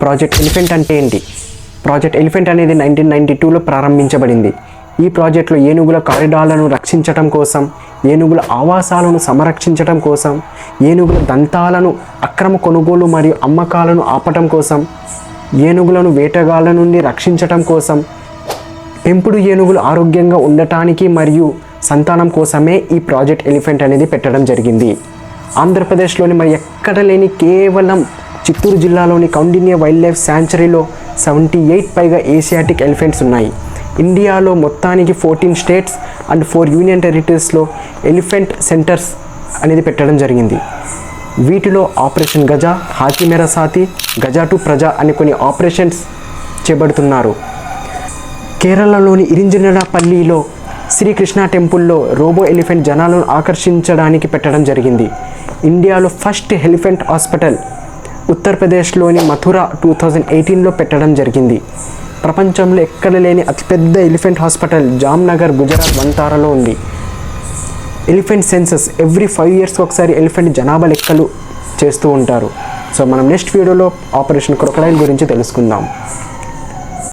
Project elephant అంటే ఏంటి? Project elephant అనేది 1992లో ప్రారంభించబడింది. ఈ ప్రాజెక్టులో ఏనుగుల కారిడార్లను రక్షించటం కోసం, ఏనుగుల ఆవాసాలను సంరక్షించటం కోసం, ఏనుగుల దంతాలను అక్రమ కొనుగోలు మరియు అమ్మకాలను ఆపటం కోసం, ఏనుగులను వేటగాళ్ళ నుండి రక్షించటం కోసం, పెంపుడు ఏనుగులు ఆరోగ్యంగా ఉండటానికి మరియు సంతానం కోసమే ఈ ప్రాజెక్ట్ ఎలిఫెంట్ అనేది పెట్టడం జరిగింది. ఆంధ్రప్రదేశ్లోని మరి ఎక్కడ లేని కేవలం చిత్తూరు జిల్లాలోని కౌండిన్య వైల్డ్ లైఫ్ శాంచురీలో 78 పైగా ఏషియాటిక్ ఎలిఫెంట్స్ ఉన్నాయి. ఇండియాలో మొత్తానికి 14 స్టేట్స్ అండ్ 4 యూనియన్ టెరిటరీస్లో ఎలిఫెంట్ సెంటర్స్ అనేది పెట్టడం జరిగింది. వీటిలో ఆపరేషన్ గజ, హాతీ మేరా సాథీ, గజ టు ప్రజ అనే కొన్ని ఆపరేషన్స్ చేపడుతున్నారు. కేరళలోని ఇరింజనపల్లిలో శ్రీకృష్ణ టెంపుల్లో రోబో ఎలిఫెంట్ జనాలను ఆకర్షించడానికి పెట్టడం జరిగింది. ఇండియాలో ఫస్ట్ ఎలిఫెంట్ హాస్పిటల్ ఉత్తరప్రదేశ్లోని మథుర 2018లో పెట్టడం జరిగింది. ప్రపంచంలో ఎక్కడ లేని అతిపెద్ద ఎలిఫెంట్ హాస్పిటల్ జామ్నగర్, గుజరాత్ వంతారాలో ఉంది. ఎలిఫెంట్ సెన్సస్ ఎవ్రీ 5 years ఒకసారి ఎలిఫెంట్ జనాభా లెక్కలు చేస్తూ ఉంటారు. సో మనం నెక్స్ట్ వీడియోలో ఆపరేషన్ క్రొకడైల్ గురించి తెలుసుకుందాం.